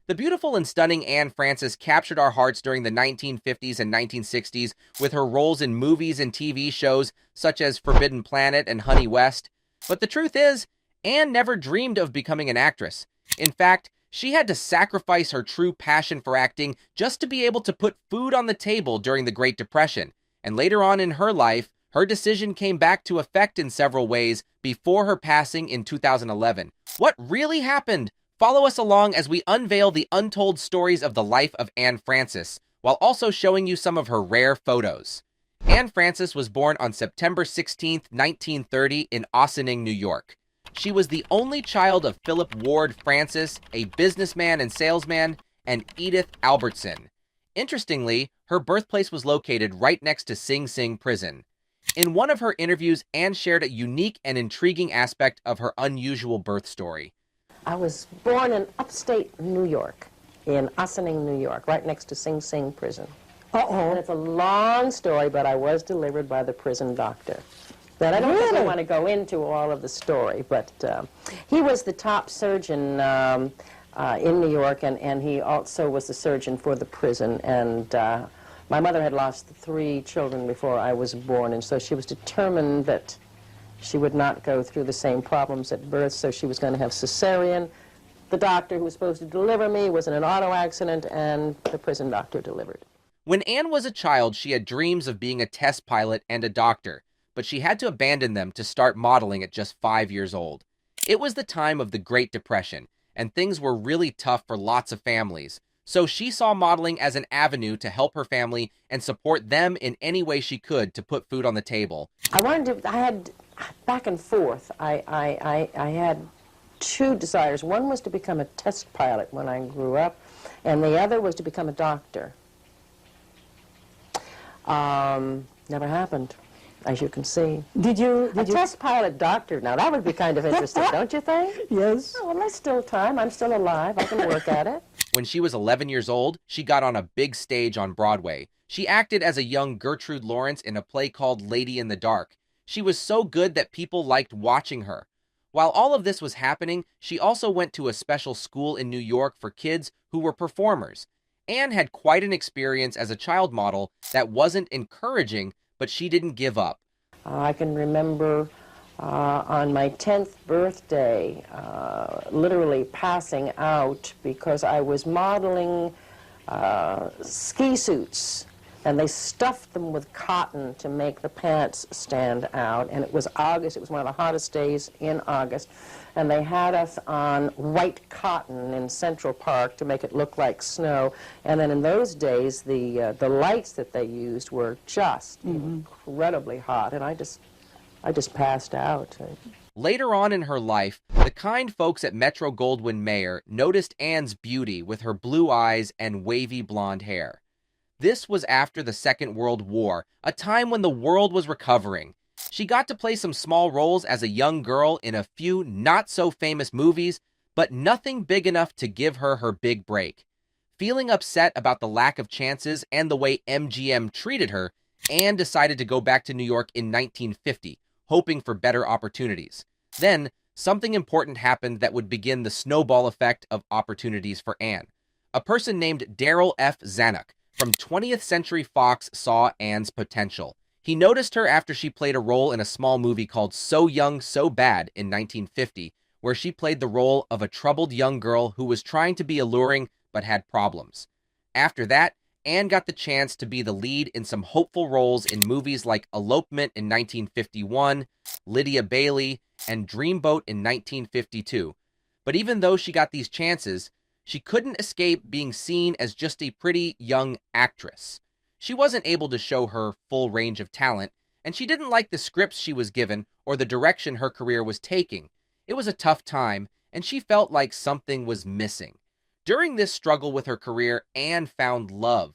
The beautiful and stunning Anne Francis captured our hearts during the 1950s and 1960s with her roles in movies and TV shows such as Forbidden Planet and Honey West. But the truth is, Anne never dreamed of becoming an actress. In fact, she had to sacrifice her true passion for acting just to be able to put food on the table during the Great Depression. And later on in her life, her decision came back to effect in several ways before her passing in 2011. What really happened? Follow us along as we unveil the untold stories of the life of Anne Francis, while also showing you some of her rare photos. Anne Francis was born on September 16, 1930 in Ossining, New York. She was the only child of Philip Ward Francis, a businessman and salesman, and Edith Albertson. Interestingly, her birthplace was located right next to Sing Sing Prison. In one of her interviews, Anne shared a unique and intriguing aspect of her unusual birth story. I was born in upstate New York, in Ossining, New York, right next to Sing Sing Prison. And it's a long story, but I was delivered by the prison doctor. But I don't think I want to go into all of the story, but he was the top surgeon in New York, and he also was the surgeon for the prison. And my mother had lost 3 children before I was born, and so she was determined that she would not go through the same problems at birth, so she was going to have cesarean. The doctor who was supposed to deliver me was in an auto accident, and the prison doctor delivered. When Anne was a child, she had dreams of being a test pilot and a doctor, but she had to abandon them to start modeling at just 5 years old. It was the time of the Great Depression, and things were really tough for lots of families. So she saw modeling as an avenue to help her family and support them in any way she could to put food on the table. I had back and forth. I had 2 desires. One was to become a test pilot when I grew up, and the other was to become a doctor. Never happened, as you can see. Did you? A test pilot doctor, now that would be kind of interesting, don't you think? Yes. Oh, well, there's still time. I'm still alive. I can work at it. When she was 11 years old, she got on a big stage on Broadway. She acted as a young Gertrude Lawrence in a play called Lady in the Dark. She was so good that people liked watching her. While all of this was happening, she also went to a special school in New York for kids who were performers. Anne had quite an experience as a child model that wasn't encouraging, but she didn't give up. I can remember on my 10th birthday, literally passing out because I was modeling ski suits, and they stuffed them with cotton to make the pants stand out. And it was August. It was one of the hottest days in August. And they had us on white cotton in Central Park to make it look like snow. And then in those days, the lights that they used were just incredibly hot. And I just passed out. Later on in her life, the kind folks at Metro-Goldwyn-Mayer noticed Anne's beauty with her blue eyes and wavy blonde hair. This was after the Second World War, a time when the world was recovering. She got to play some small roles as a young girl in a few not-so-famous movies, but nothing big enough to give her her big break. Feeling upset about the lack of chances and the way MGM treated her, Anne decided to go back to New York in 1950, hoping for better opportunities. Then, something important happened that would begin the snowball effect of opportunities for Anne. A person named Darryl F. Zanuck from 20th Century Fox saw Anne's potential. He noticed her after she played a role in a small movie called So Young, So Bad in 1950, where she played the role of a troubled young girl who was trying to be alluring but had problems. After that, Anne got the chance to be the lead in some hopeful roles in movies like Elopement in 1951, Lydia Bailey, and Dreamboat in 1952. But even though she got these chances, she couldn't escape being seen as just a pretty young actress. She wasn't able to show her full range of talent, and she didn't like the scripts she was given or the direction her career was taking. It was a tough time, and she felt like something was missing. During this struggle with her career, Anne found love.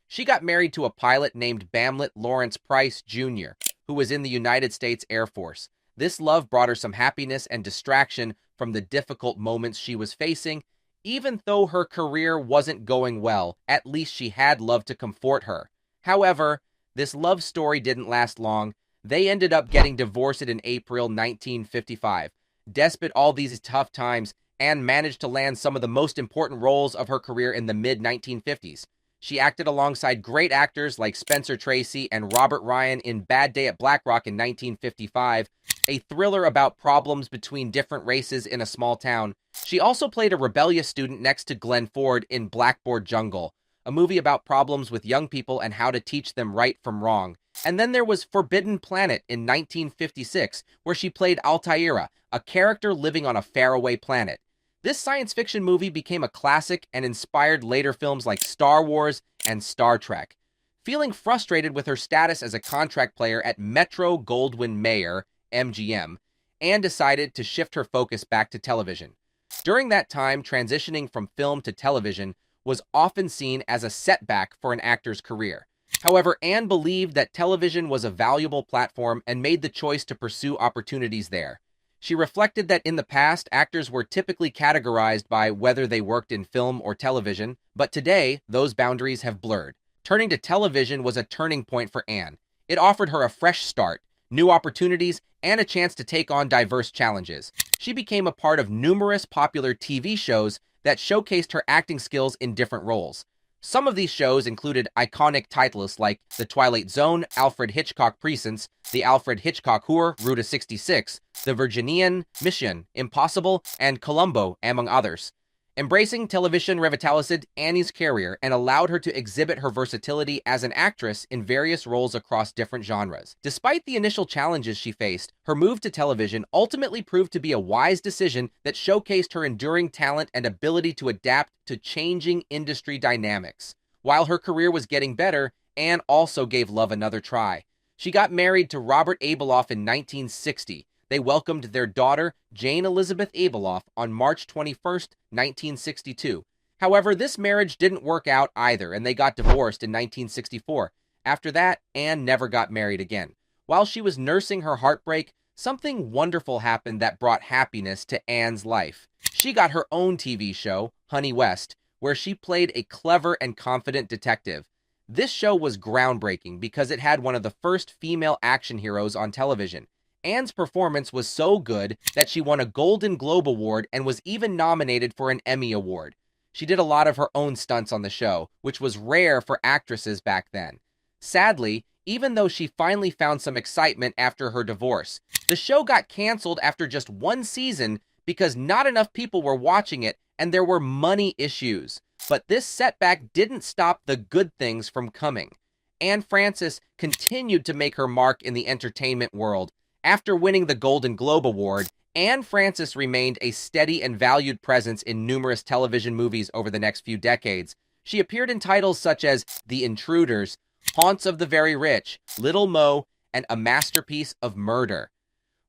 She got married to a pilot named Bamlett Lawrence Price Jr., who was in the United States Air Force. This love brought her some happiness and distraction from the difficult moments she was facing. Even though her career wasn't going well, at least she had love to comfort her. However, this love story didn't last long. They ended up getting divorced in April 1955. Despite all these tough times, Anne managed to land some of the most important roles of her career in the mid-1950s. She acted alongside great actors like Spencer Tracy and Robert Ryan in Bad Day at Black Rock in 1955, a thriller about problems between different races in a small town. She also played a rebellious student next to Glenn Ford in Blackboard Jungle, a movie about problems with young people and how to teach them right from wrong. And then there was Forbidden Planet in 1956, where she played Altaira, a character living on a faraway planet. This science fiction movie became a classic and inspired later films like Star Wars and Star Trek. Feeling frustrated with her status as a contract player at Metro-Goldwyn-Mayer, MGM, Anne decided to shift her focus back to television. During that time, transitioning from film to television was often seen as a setback for an actor's career. However, Anne believed that television was a valuable platform and made the choice to pursue opportunities there. She reflected that in the past, actors were typically categorized by whether they worked in film or television, but today, those boundaries have blurred. Turning to television was a turning point for Anne. It offered her a fresh start, new opportunities, and a chance to take on diverse challenges. She became a part of numerous popular TV shows that showcased her acting skills in different roles. Some of these shows included iconic titles like The Twilight Zone, Alfred Hitchcock Presents, The Alfred Hitchcock Whore, Route 66, The Virginian, Mission, Impossible, and Columbo, among others. Embracing television revitalized Annie's career and allowed her to exhibit her versatility as an actress in various roles across different genres. Despite the initial challenges she faced, her move to television ultimately proved to be a wise decision that showcased her enduring talent and ability to adapt to changing industry dynamics. While her career was getting better, Anne also gave love another try. She got married to Robert Abeloff in 1960. They welcomed their daughter, Jane Elizabeth Abeloff, on March 21st, 1962. However, this marriage didn't work out either, and they got divorced in 1964. After that, Anne never got married again. While she was nursing her heartbreak, something wonderful happened that brought happiness to Anne's life. She got her own TV show, Honey West, where she played a clever and confident detective. This show was groundbreaking because it had one of the first female action heroes on television. Anne's performance was so good that she won a Golden Globe Award and was even nominated for an Emmy Award. She did a lot of her own stunts on the show, which was rare for actresses back then. Sadly, even though she finally found some excitement after her divorce, the show got canceled after just one season because not enough people were watching it and there were money issues. But this setback didn't stop the good things from coming. Anne Francis continued to make her mark in the entertainment world. After winning the Golden Globe Award, Anne Francis remained a steady and valued presence in numerous television movies over the next few decades. She appeared in titles such as The Intruders, Haunts of the Very Rich, Little Mo, and A Masterpiece of Murder.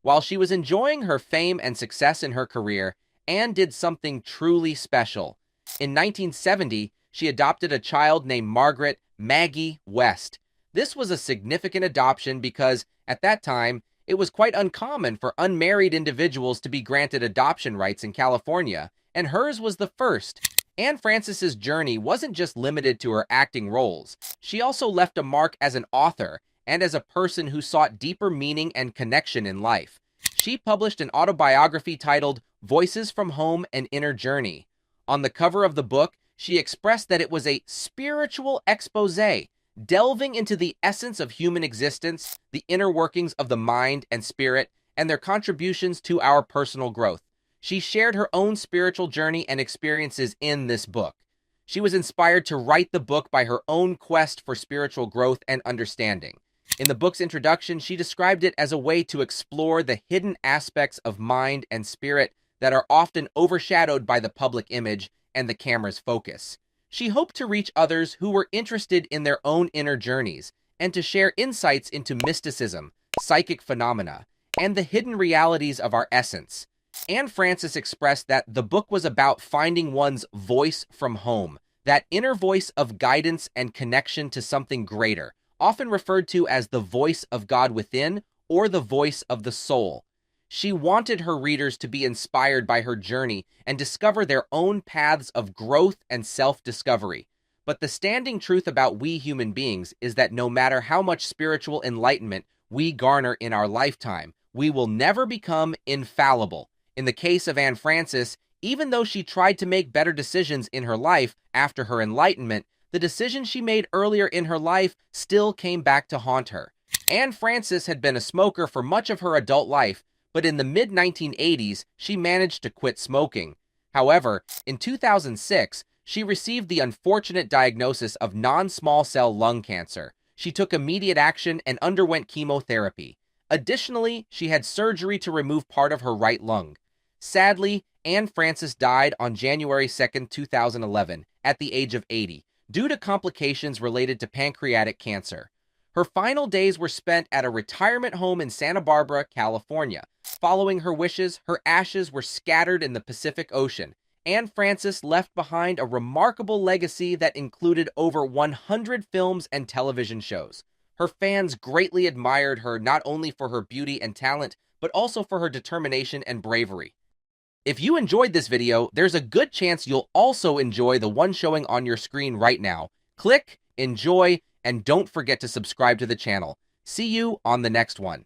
While she was enjoying her fame and success in her career, Anne did something truly special. In 1970, she adopted a child named Margaret Maggie West. This was a significant adoption because, at that time, it was quite uncommon for unmarried individuals to be granted adoption rights in California, and hers was the first. Anne Francis's journey wasn't just limited to her acting roles. She also left a mark as an author and as a person who sought deeper meaning and connection in life. She published an autobiography titled Voices from Home and Inner Journey. On the cover of the book, she expressed that it was a spiritual exposé, delving into the essence of human existence, the inner workings of the mind and spirit, and their contributions to our personal growth. She shared her own spiritual journey and experiences in this book. She was inspired to write the book by her own quest for spiritual growth and understanding. In the book's introduction, she described it as a way to explore the hidden aspects of mind and spirit that are often overshadowed by the public image and the camera's focus. She hoped to reach others who were interested in their own inner journeys and to share insights into mysticism, psychic phenomena, and the hidden realities of our essence. Anne Francis expressed that the book was about finding one's voice from home, that inner voice of guidance and connection to something greater, often referred to as the voice of God within or the voice of the soul. She wanted her readers to be inspired by her journey and discover their own paths of growth and self-discovery. But the standing truth about we human beings is that no matter how much spiritual enlightenment we garner in our lifetime, we will never become infallible. In the case of Anne Francis, Even though she tried to make better decisions in her life after her enlightenment, the decisions she made earlier in her life still came back to haunt her. Anne Francis had been a smoker for much of her adult life, but in the mid-1980s, she managed to quit smoking. However, in 2006, she received the unfortunate diagnosis of non-small cell lung cancer. She took immediate action and underwent chemotherapy. Additionally, she had surgery to remove part of her right lung. Sadly, Anne Francis died on January 2, 2011, at the age of 80, due to complications related to pancreatic cancer. Her final days were spent at a retirement home in Santa Barbara, California. Following her wishes, her ashes were scattered in the Pacific Ocean. Anne Francis left behind a remarkable legacy that included over 100 films and television shows. Her fans greatly admired her not only for her beauty and talent, but also for her determination and bravery. If you enjoyed this video, there's a good chance you'll also enjoy the one showing on your screen right now. Click, enjoy, and don't forget to subscribe to the channel. See you on the next one.